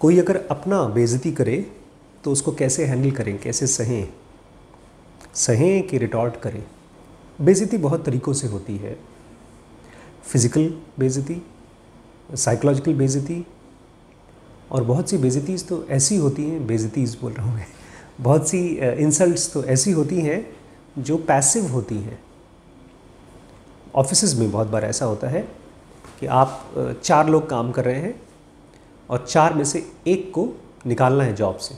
कोई अगर अपना बेइज्जती करे तो उसको कैसे हैंडल करें, कैसे सहें कि रिटॉर्ट करें। बेइज्जती बहुत तरीक़ों से होती है, फिज़िकल बेइज्जती, साइकोलॉजिकल बेइज्जती, और बहुत सी बेइज्जतीज़ तो ऐसी होती हैं, बेइज्जतीज़ बोल रहा हूँ मैं, बहुत सी इंसल्ट्स तो ऐसी होती हैं जो पैसिव होती हैं। ऑफिसेज़ में बहुत बार ऐसा होता है कि आप 4 लोग काम कर रहे हैं और 4 में से एक को निकालना है जॉब से।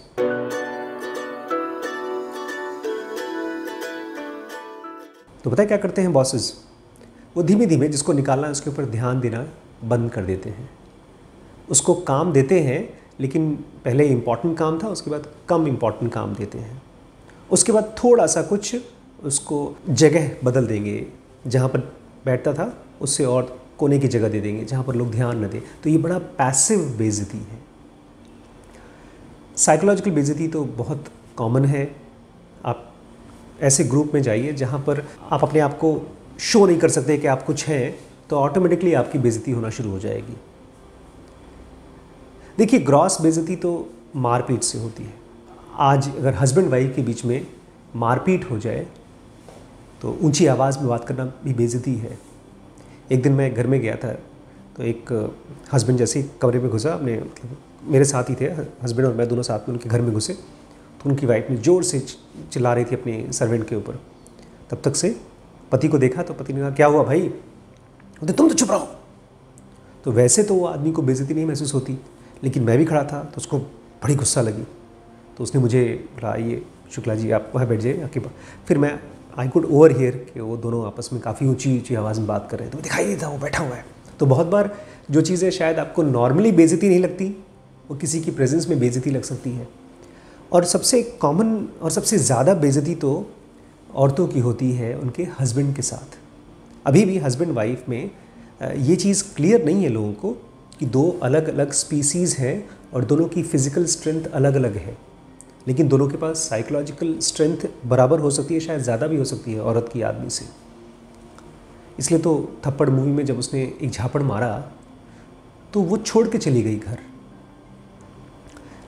तो पता है क्या करते हैं बॉसेस? वो धीमे धीमे जिसको निकालना है उसके ऊपर ध्यान देना बंद कर देते हैं। उसको काम देते हैं, लेकिन पहले इम्पॉर्टेंट काम था, उसके बाद कम इम्पॉर्टेंट काम देते हैं। उसके बाद थोड़ा सा कुछ उसको जगह बदल देंगे, जहाँ पर बैठता था उससे और कोने की जगह दे देंगे जहाँ पर लोग ध्यान न दें। तो ये बड़ा पैसिव बेइज्जती है। साइकोलॉजिकल बेइज्जती तो बहुत कॉमन है। आप ऐसे ग्रुप में जाइए जहाँ पर आप अपने आप को शो नहीं कर सकते कि आप कुछ हैं, तो ऑटोमेटिकली आपकी बेइज्जती होना शुरू हो जाएगी। देखिए, ग्रॉस बेइज्जती तो मारपीट से होती है। आज अगर हस्बैंड वाइफ के बीच में मारपीट हो जाए तो ऊंची आवाज़ में बात करना भी बेइज्जती है। एक दिन मैं घर में गया था, तो एक हस्बैंड जैसे कमरे में घुसा, अपने मेरे साथ ही थे, हस्बैंड और मैं दोनों साथ में उनके घर में घुसे, तो उनकी वाइफ ने ज़ोर से चिल्ला रही थी अपने सर्वेंट के ऊपर। तब तक से पति को देखा तो पति ने कहा, क्या हुआ भाई? बोलते, तुम तो चुप रहो। तो वैसे तो वो आदमी को बेइज्जती नहीं महसूस होती, लेकिन मैं भी खड़ा था तो उसको बड़ी गुस्सा लगी। तो उसने मुझे बोला, आइए शुक्ला जी आप वहाँ बैठ जाइए आपके पास। फिर मैं आई कुड ओवर हियर कि वो दोनों आपस में काफ़ी ऊंची ऊंची आवाज़ में बात कर रहे हैं, तो दिखाई नहीं था वो बैठा हुआ है। तो बहुत बार जो चीज़ें शायद आपको नॉर्मली बेइज्जती नहीं लगती, वो किसी की प्रेजेंस में बेइज्जती लग सकती है। और सबसे कॉमन और सबसे ज़्यादा बेइज्जती तो औरतों की होती है उनके हस्बैंड के साथ। अभी भी हस्बैंड वाइफ में ये चीज़ क्लियर नहीं है लोगों को कि 2 अलग अलग स्पीसीज़ हैं और दोनों की फ़िज़िकल स्ट्रेंथ अलग अलग है, लेकिन दोनों के पास साइकोलॉजिकल स्ट्रेंथ बराबर हो सकती है, शायद ज़्यादा भी हो सकती है औरत की आदमी से। इसलिए तो थप्पड़ मूवी में जब उसने एक झापड़ मारा तो वो छोड़ के चली गई घर।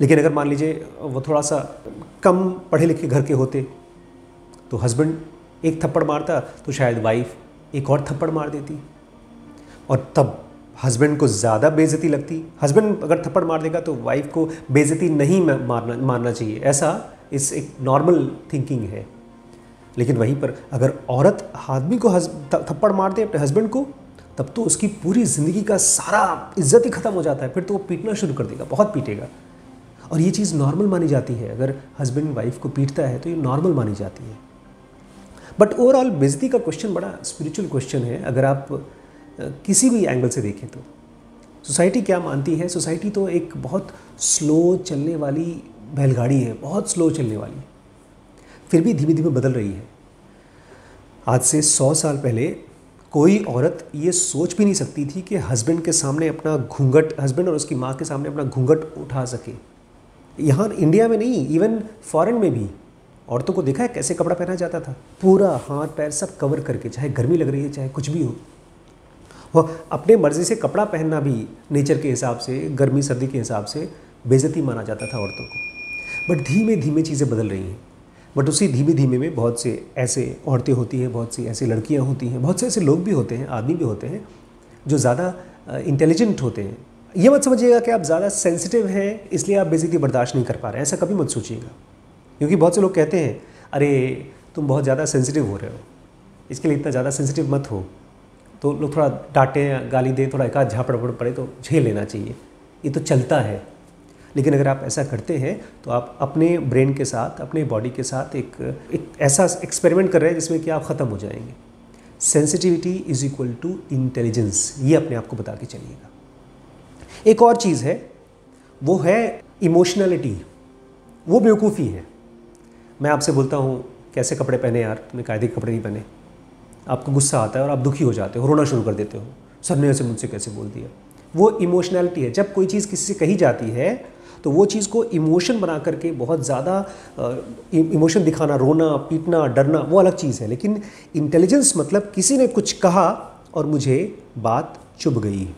लेकिन अगर मान लीजिए वो थोड़ा सा कम पढ़े लिखे घर के होते तो हस्बैंड एक थप्पड़ मारता तो शायद वाइफ एक और थप्पड़ मार देती, और तब हस्बैंड को ज़्यादा बेइज्जती लगती। हस्बैंड अगर थप्पड़ मार देगा तो वाइफ को बेइज्जती नहीं मारना चाहिए, ऐसा इस एक नॉर्मल थिंकिंग है। लेकिन वहीं पर अगर औरत आदमी को थप्पड़ मार दे अपने हस्बैंड को, तब तो उसकी पूरी ज़िंदगी का सारा इज्जत ही ख़त्म हो जाता है। फिर तो वो पीटना शुरू कर देगा, बहुत पीटेगा। और ये चीज़ नॉर्मल मानी जाती है, अगर हस्बैंड वाइफ को पीटता है तो ये नॉर्मल मानी जाती है। बट ओवरऑल बेइज्जती का क्वेश्चन बड़ा स्पिरिचुअल क्वेश्चन है। अगर आप किसी भी एंगल से देखें तो सोसाइटी क्या मानती है? सोसाइटी तो एक बहुत स्लो चलने वाली बैलगाड़ी है, बहुत स्लो चलने वाली, फिर भी धीमे धीमे बदल रही है। आज से 100 साल पहले कोई औरत ये सोच भी नहीं सकती थी कि हस्बैंड के सामने अपना घूंघट, हस्बैंड और उसकी माँ के सामने अपना घूंघट उठा सके। यहाँ इंडिया में नहीं, इवन फॉरेन में भी औरतों को देखा है कैसे कपड़ा पहना जाता था, पूरा हाथ पैर सब कवर करके, चाहे गर्मी लग रही है चाहे कुछ भी हो। वह अपने मर्जी से कपड़ा पहनना भी नेचर के हिसाब से, गर्मी सर्दी के हिसाब से बेइज्जती माना जाता था औरतों को। बट धीमे धीमे चीज़ें बदल रही हैं। बट उसी धीमे धीमे में बहुत से ऐसे औरतें होती हैं, बहुत सी ऐसी लड़कियां होती हैं, बहुत से ऐसे लोग भी होते हैं, आदमी भी होते हैं जो ज़्यादा इंटेलिजेंट होते हैं। ये मत समझिएगा कि आप ज़्यादा सेंसिटिव हैं इसलिए आप बेइज्जती बर्दाश्त नहीं कर पा रहे हैं, ऐसा कभी मत सोचिएगा। क्योंकि बहुत से लोग कहते हैं, अरे तुम बहुत ज़्यादा सेंसिटिव हो रहे हो, इसके लिए इतना ज़्यादा सेंसिटिव मत हो। तो लोग थोड़ा डांटें, गाली दें, थोड़ा एक आध झापड़ पड़े तो झेल लेना चाहिए, ये तो चलता है। लेकिन अगर आप ऐसा करते हैं तो आप अपने ब्रेन के साथ, अपने बॉडी के साथ एक ऐसा एक्सपेरिमेंट कर रहे हैं जिसमें कि आप ख़त्म हो जाएंगे। Sensitivity is equal to intelligence, ये अपने आप को बता के चलिएगा। एक और चीज़ है, वो है इमोशनलिटी। वो बेवकूफ़ी है। मैं आपसे बोलता हूँ कैसे कपड़े पहने यार, तुमने कायदे के कपड़े नहीं पहने, आपको गुस्सा आता है और आप दुखी हो जाते हो, रोना शुरू कर देते हो, सर ने ऐसे मुझसे कैसे बोल दिया। वो इमोशनलिटी है। जब कोई चीज़ किसी से कही जाती है तो वो चीज़ को इमोशन बना करके बहुत ज़्यादा इमोशन दिखाना, रोना, पीटना, डरना, वो अलग चीज़ है। लेकिन इंटेलिजेंस मतलब किसी ने कुछ कहा और मुझे बात चुभ गई।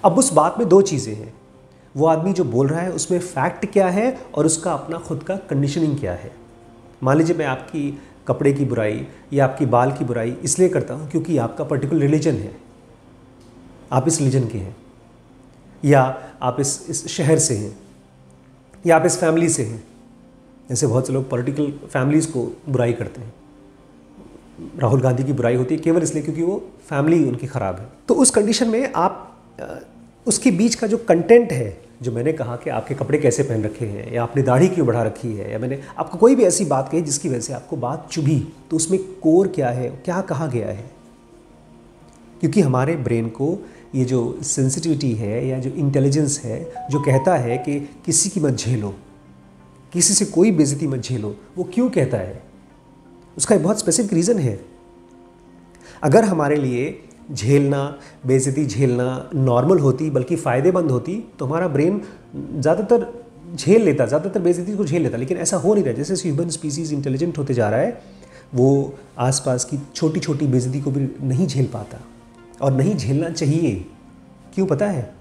अब उस बात में 2 चीज़ें हैं। वो आदमी जो बोल रहा है उसमें फैक्ट क्या है और उसका अपना खुद का कंडीशनिंग क्या है। मान लीजिए मैं आपकी कपड़े की बुराई या आपकी बाल की बुराई इसलिए करता हूँ क्योंकि आपका पर्टिकुलर रिलीजन है, आप इस रिलीजन के हैं, या आप इस शहर से हैं, या आप इस फैमिली से हैं। जैसे बहुत से लोग पॉलिटिकल फैमिलीज़ को बुराई करते हैं। राहुल गांधी की बुराई होती है केवल इसलिए क्योंकि वो फैमिली उनकी ख़राब है। तो उस कंडीशन में आप उसके बीच का जो कंटेंट है, जो मैंने कहा कि आपके कपड़े कैसे पहन रखे हैं, या आपने दाढ़ी क्यों बढ़ा रखी है, या मैंने आपको कोई भी ऐसी बात कही जिसकी वजह से आपको बात चुभी, तो उसमें कोर क्या है, क्या कहा गया है। क्योंकि हमारे ब्रेन को ये जो सेंसिटिविटी है या जो इंटेलिजेंस है जो कहता है कि किसी की मत झेलो, किसी से कोई बेइज्जती मत झेलो, वो क्यों कहता है, उसका एक बहुत स्पेसिफिक रीज़न है। अगर हमारे लिए झेलना, बेइज्जती झेलना नॉर्मल होती, बल्कि फ़ायदेमंद होती, तो हमारा ब्रेन ज़्यादातर झेल लेता, ज़्यादातर बेइज्जती को झेल लेता। लेकिन ऐसा हो नहीं रहा। जैसे ह्यूमन स्पीसीज़ इंटेलिजेंट होते जा रहा है, वो आसपास की छोटी छोटी बेइज्जती को भी नहीं झेल पाता, और नहीं झेलना चाहिए। क्यों पता है?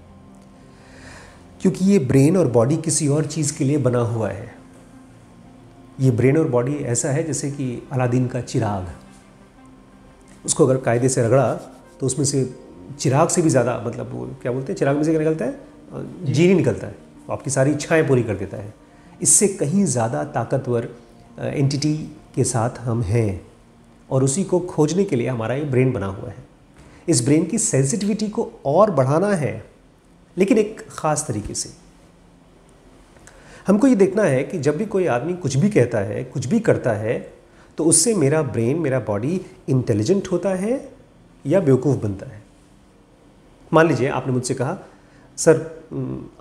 क्योंकि ये ब्रेन और बॉडी किसी और चीज़ के लिए बना हुआ है। ये ब्रेन और बॉडी ऐसा है जैसे कि अलादीन का चिराग, उसको अगर कायदे से रगड़ा तो उसमें से चिराग से भी ज़्यादा, मतलब वो क्या बोलते हैं, चिराग में से क्या निकलता है, जीनी निकलता है, वो आपकी सारी इच्छाएं पूरी कर देता है। इससे कहीं ज़्यादा ताकतवर एंटिटी के साथ हम हैं, और उसी को खोजने के लिए हमारा ये ब्रेन बना हुआ है। इस ब्रेन की सेंसिटिविटी को और बढ़ाना है, लेकिन एक ख़ास तरीके से। हमको ये देखना है कि जब भी कोई आदमी कुछ भी कहता है, कुछ भी करता है, तो उससे मेरा ब्रेन, मेरा बॉडी इंटेलिजेंट होता है या बेवकूफ़ बनता है। मान लीजिए आपने मुझसे कहा, सर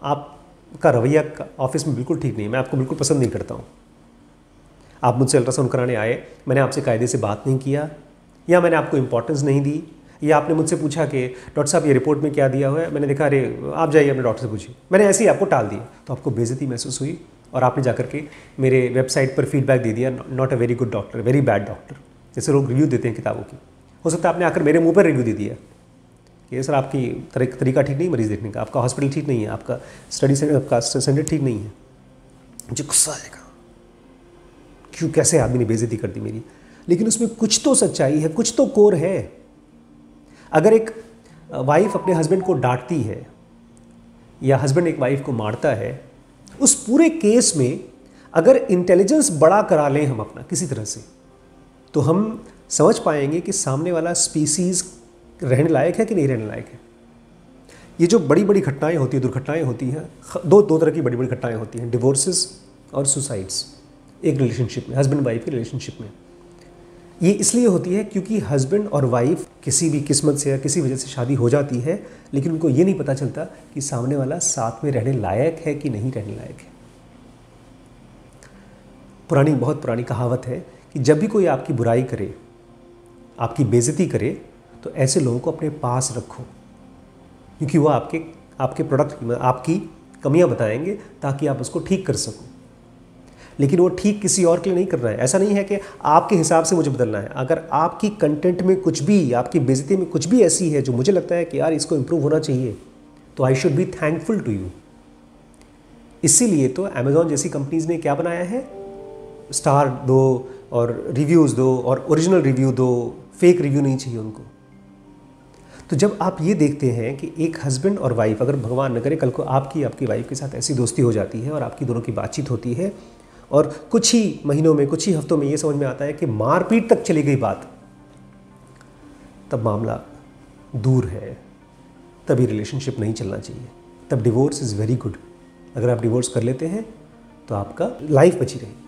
आपका रवैया ऑफिस में बिल्कुल ठीक नहीं है, मैं आपको बिल्कुल पसंद नहीं करता हूँ। आप मुझसे अल्ट्रासाउंड कराने आए, मैंने आपसे कायदे से बात नहीं किया, या मैंने आपको इंपॉर्टेंस नहीं दी, या आपने मुझसे पूछा कि डॉक्टर साहब ये रिपोर्ट में क्या दिया हुआ है, मैंने देखा अरे आप जाइए अपने डॉक्टर से पूछिए, मैंने ऐसे ही आपको टाल दिया, तो आपको बेइज्जती महसूस हुई, और आपने जाकर के मेरे वेबसाइट पर फीडबैक दे दिया, not a very good doctor, very bad doctor, जैसे लोग रिव्यू देते हैं किताबों की। हो सकता है आपने आकर मेरे मुंह पर रिव्यू दे दिया कि सर आपकी तरीका ठीक नहीं मरीज़ देखने का, आपका हॉस्पिटल ठीक नहीं है, आपका स्टडी सेंटर, आपका सेंटर ठीक नहीं है। मुझे गुस्सा आएगा, क्यों, कैसे आदमी ने बेइज्जती कर दी मेरी। लेकिन उसमें कुछ तो सच्चाई है, कुछ तो कोर है। अगर एक वाइफ अपने हस्बैंड को डांटती है, या हस्बैंड एक वाइफ को मारता है, उस पूरे केस में अगर इंटेलिजेंस बड़ा करा लें हम अपना किसी तरह से, तो हम समझ पाएंगे कि सामने वाला स्पीसीज़ रहने लायक है कि नहीं रहने लायक है। ये जो बड़ी बड़ी घटनाएं होती हैं, दुर्घटनाएं होती हैं, दो तरह की बड़ी बड़ी घटनाएं होती हैं, डिवोर्सेस और सुसाइड्स एक रिलेशनशिप में, हस्बैंड वाइफ के रिलेशनशिप में। ये इसलिए होती है क्योंकि हस्बैंड और वाइफ किसी भी किस्मत से या किसी वजह से शादी हो जाती है, लेकिन उनको ये नहीं पता चलता कि सामने वाला साथ में रहने लायक है कि नहीं रहने लायक है। बहुत पुरानी कहावत है कि जब भी कोई आपकी बुराई करे, आपकी बेइज्जती करे, तो ऐसे लोगों को अपने पास रखो, क्योंकि वो आपके प्रोडक्ट, आपकी कमियां बताएंगे ताकि आप उसको ठीक कर सको। लेकिन वो ठीक किसी और के लिए नहीं कर रहा है। ऐसा नहीं है कि आपके हिसाब से मुझे बदलना है। अगर आपकी कंटेंट में कुछ भी, आपकी बेइज्जती में कुछ भी ऐसी है जो मुझे लगता है कि यार इसको इम्प्रूव होना चाहिए, तो I should be thankful to you. इसीलिए तो अमेज़ॉन जैसी कंपनीज़ ने क्या बनाया है, स्टार दो और रिव्यूज़ दो और ओरिजिनल रिव्यू दो, फेक रिव्यू नहीं चाहिए उनको। तो जब आप ये देखते हैं कि एक हस्बैंड और वाइफ, अगर भगवान न करे कल को आपकी वाइफ के साथ ऐसी दोस्ती हो जाती है और आपकी दोनों की बातचीत होती है, और कुछ ही महीनों में, कुछ ही हफ्तों में ये समझ में आता है कि मारपीट तक चली गई बात, तब मामला दूर है, तभी रिलेशनशिप नहीं चलना चाहिए। तब डिवोर्स इज़ वेरी गुड। अगर आप डिवोर्स कर लेते हैं तो आपका लाइफ बची रहेगी।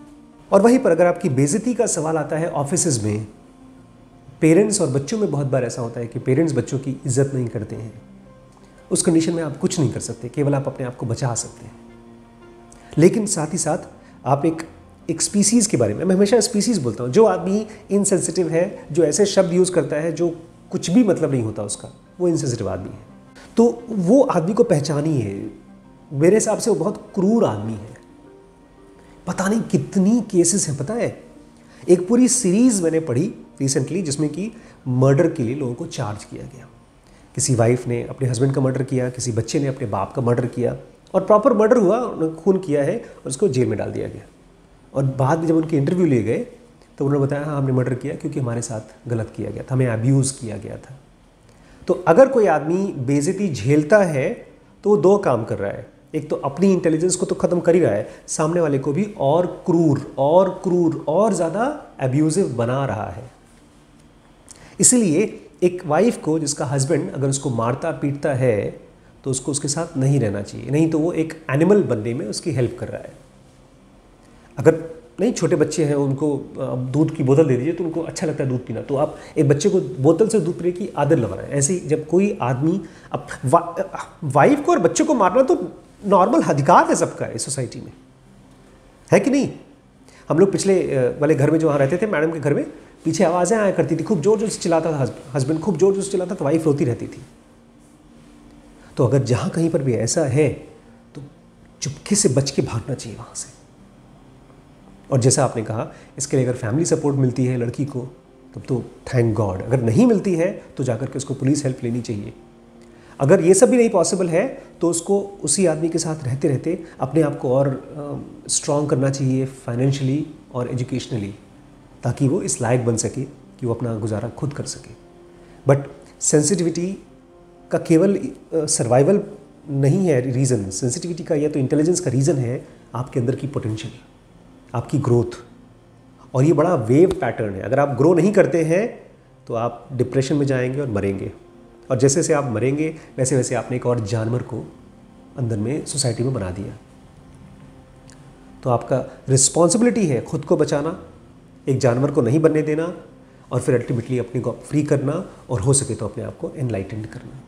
और वहीं पर अगर आपकी बेइज्जती का सवाल आता है ऑफिसेज में, पेरेंट्स और बच्चों में बहुत बार ऐसा होता है कि पेरेंट्स बच्चों की इज्जत नहीं करते हैं। उस कंडीशन में आप कुछ नहीं कर सकते, केवल आप अपने आप को बचा सकते हैं। लेकिन साथ ही साथ आप एक स्पीसीज़ के बारे में, मैं हमेशा स्पीसीज़ बोलता हूँ, जो आदमी इनसेंसिटिव है, जो ऐसे शब्द यूज़ करता है जो कुछ भी मतलब नहीं होता उसका, वो इनसेंसिटिव आदमी है। तो वो आदमी को पहचानिए। मेरे हिसाब से वो बहुत क्रूर आदमी है। पता नहीं कितनी केसेस हैं, पता है। एक पूरी सीरीज़ मैंने पढ़ी रिसेंटली जिसमें कि मर्डर के लिए लोगों को चार्ज किया गया। किसी वाइफ ने अपने हस्बैंड का मर्डर किया, किसी बच्चे ने अपने बाप का मर्डर किया, और प्रॉपर मर्डर हुआ, उन्होंने खून किया है और उसको जेल में डाल दिया गया। और बाद में जब उनके इंटरव्यू लिए गए तो उन्होंने बताया हाँ हमने मर्डर किया क्योंकि हमारे साथ गलत किया गया था, हमें अब्यूज़ किया गया था। तो अगर कोई आदमी बेइज्जती झेलता है तो वो दो काम कर रहा है, एक तो अपनी इंटेलिजेंस को तो ख़त्म कर ही रहा है, सामने वाले को भी और क्रूर और ज़्यादा अब्यूजिव बना रहा है। इसीलिए एक वाइफ को जिसका हस्बैंड अगर उसको मारता पीटता है तो उसको उसके साथ नहीं रहना चाहिए, नहीं तो वो एक एनिमल बनने में उसकी हेल्प कर रहा है। अगर नहीं छोटे बच्चे हैं उनको दूध की बोतल दे दीजिए तो उनको अच्छा लगता है दूध पीना, तो आप एक बच्चे को बोतल से दूध पीने की आदत लगा रहे हैं। ऐसे ही जब कोई आदमी वाइफ को और बच्चे को मारना तो नॉर्मल अधिकार है सबका इस सोसाइटी में, है कि नहीं। हम लोग पिछले वाले घर में जो वहाँ रहते थे, मैडम के घर में, पीछे आवाज़ें आया करती थी, खूब जोर जोर से चिल्लाता था हस्बैंड, खूब जोर जोर से चिल्लाता तो वाइफ रोती रहती थी। तो अगर जहाँ कहीं पर भी ऐसा है तो चुपके से बच के भागना चाहिए वहाँ से। और जैसा आपने कहा, इसके लिए अगर फैमिली सपोर्ट मिलती है लड़की को तब तो थैंक गॉड, अगर नहीं मिलती है तो जाकर के उसको पुलिस हेल्प लेनी चाहिए। अगर ये सब भी नहीं पॉसिबल है तो उसको उसी आदमी के साथ रहते रहते अपने आप को और स्ट्रॉन्ग करना चाहिए फाइनेंशियली और एजुकेशनली, ताकि वो इस लायक बन सके कि वो अपना गुजारा खुद कर सके। बट सेंसिटिविटी का केवल सर्वाइवल नहीं है रीज़न, सेंसिटिविटी का या तो इंटेलिजेंस का रीज़न है आपके अंदर की पोटेंशियल, आपकी ग्रोथ। और ये बड़ा वेव पैटर्न है, अगर आप ग्रो नहीं करते हैं तो आप डिप्रेशन में जाएंगे और मरेंगे, और जैसे जैसे आप मरेंगे वैसे वैसे आपने एक और जानवर को अंदर में सोसाइटी में बना दिया। तो आपका रिस्पॉन्सिबिलिटी है खुद को बचाना, एक जानवर को नहीं बनने देना, और फिर अल्टीमेटली अपने को फ्री करना, और हो सके तो अपने आप को एनलाइटेंड करना।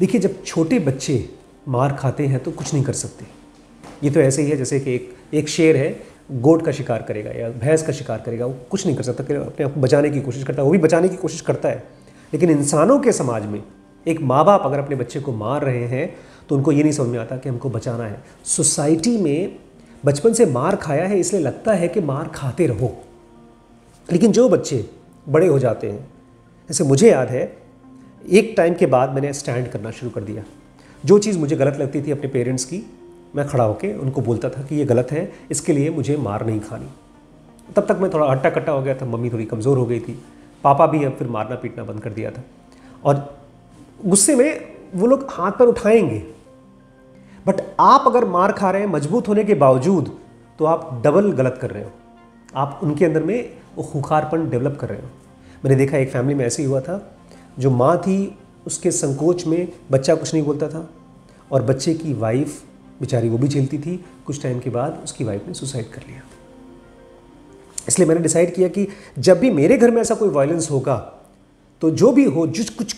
देखिए, जब छोटे बच्चे मार खाते हैं तो कुछ नहीं कर सकते। ये तो ऐसे ही है जैसे कि एक शेर है, गोट का शिकार करेगा या भैंस का शिकार करेगा, वो कुछ नहीं कर सकता, अपने आप को बचाने की कोशिश करता है, वो भी बचाने की कोशिश करता है। लेकिन इंसानों के समाज में एक माँ बाप अगर अपने बच्चे को मार रहे हैं तो उनको ये नहीं समझ में आता कि हमको बचाना है। सोसाइटी में बचपन से मार खाया है इसलिए लगता है कि मार खाते रहो, लेकिन जो बच्चे बड़े हो जाते हैं, जैसे मुझे याद है एक टाइम के बाद मैंने स्टैंड करना शुरू कर दिया। जो चीज़ मुझे गलत लगती थी अपने पेरेंट्स की, मैं खड़ा होकर उनको बोलता था कि ये गलत है, इसके लिए मुझे मार नहीं खानी। तब तक मैं थोड़ा हट्टा कट्टा हो गया था, मम्मी थोड़ी कमज़ोर हो गई थी, पापा भी अब फिर मारना पीटना बंद कर दिया था। और गुस्से में वो लोग हाथ पर उठाएंगे, बट आप अगर मार खा रहे हैं मजबूत होने के बावजूद तो आप डबल गलत कर रहे हो, आप उनके अंदर में वो खूंखारपन डेवलप कर रहे हो। मैंने देखा एक फैमिली में ऐसे ही हुआ था, जो माँ थी उसके संकोच में बच्चा कुछ नहीं बोलता था, और बच्चे की वाइफ बेचारी वो भी झेलती थी। कुछ टाइम के बाद उसकी वाइफ ने सुसाइड कर लिया। इसलिए मैंने डिसाइड किया कि जब भी मेरे घर में ऐसा कोई वायलेंस होगा तो जो भी हो,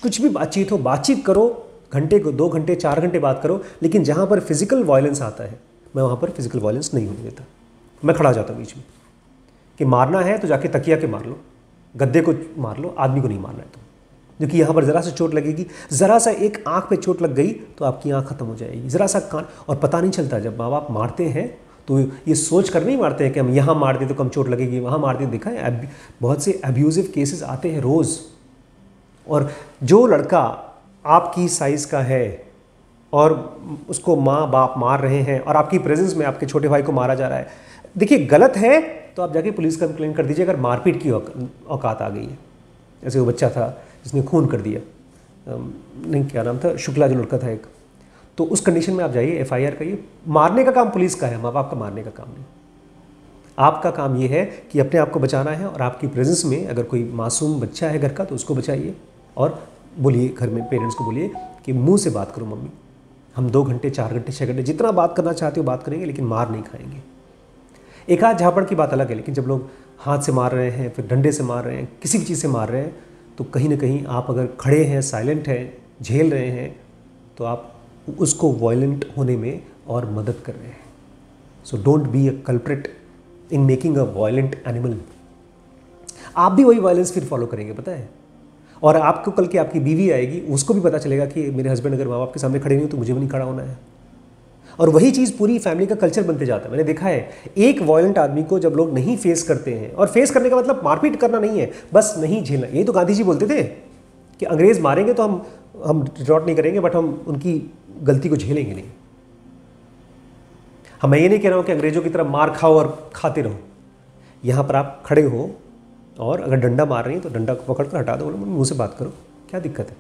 कुछ भी बातचीत हो, बातचीत करो, घंटे को 2 घंटे 4 घंटे बात करो, लेकिन जहाँ पर फिजिकल वायलेंस आता है मैं वहाँ पर फिजिकल वायलेंस नहीं होने देता। मैं खड़ा जाता बीच में कि मारना है तो जाके तकिया के मार लो, गद्दे को मार लो, आदमी को नहीं मारना है। तो क्योंकि यहाँ पर ज़रा सा चोट लगेगी, ज़रा सा एक आँख पे चोट लग गई तो आपकी आँख खत्म हो जाएगी, ज़रा सा कान। और पता नहीं चलता, जब माँ बाप मारते हैं तो ये सोच कर नहीं मारते हैं कि हम यहाँ मार दें तो कम चोट लगेगी, वहाँ मार दें। देखा है बहुत से अब्यूज़िव केसेस आते हैं रोज़। और जो लड़का आपकी साइज़ का है और उसको माँ बाप मार रहे हैं और आपकी प्रेजेंस में आपके छोटे भाई को मारा जा रहा है, देखिए गलत है तो आप जाके पुलिस कंप्लेंट कर दीजिए अगर मारपीट की औकात आ गई है। जैसे वो बच्चा था जिसने खून कर दिया, नहीं क्या नाम था, शुक्ला जो लड़का था एक, तो उस कंडीशन में आप जाइए, FIR करिए। मारने का काम पुलिस का है, माँ बाप का मारने का काम नहीं। आपका काम ये है कि अपने आप को बचाना है, और आपकी प्रेजेंस में अगर कोई मासूम बच्चा है घर का तो उसको बचाइए, और बोलिए घर में पेरेंट्स को बोलिए कि मुंह से बात करो मम्मी, हम 2 घंटे 4 घंटे 6 घंटे जितना बात करना चाहते हो बात करेंगे, लेकिन मार नहीं खाएंगे। एक हाथ झापड़ की बात अलग है, लेकिन जब लोग हाथ से मार रहे हैं, फिर डंडे से मार रहे हैं, किसी भी चीज़ से मार रहे हैं, तो कहीं ना कहीं आप अगर खड़े हैं, साइलेंट हैं, झेल रहे हैं, तो आप उसको वायलेंट होने में और मदद कर रहे हैं। So don't be a culprit in making a violent animal. आप भी वही वायलेंस फिर फॉलो करेंगे, पता है। और आपको कल की आपकी बीवी आएगी, उसको भी पता चलेगा कि मेरे हस्बैंड अगर माँ बाप के सामने खड़े नहीं हो तो मुझे भी नहीं खड़ा होना है। और वही चीज़ पूरी फैमिली का कल्चर बनते जाता है। मैंने देखा है एक वायलेंट आदमी को जब लोग नहीं फेस करते हैं, और फेस करने का मतलब मारपीट करना नहीं है, बस नहीं झेलना। यही तो गांधी जी बोलते थे कि अंग्रेज़ मारेंगे तो हम रिटॉर्ट नहीं करेंगे, बट हम उनकी गलती को झेलेंगे नहीं। मैं ये नहीं कह रहा हूँ कि अंग्रेज़ों की तरह मार खाओ और खाते रहो। यहाँ पर आप खड़े हो और अगर डंडा मार रही हैं तो डंडा को पकड़ कर हटा दो, बोलो मुँह से बात करो, क्या दिक्कत है।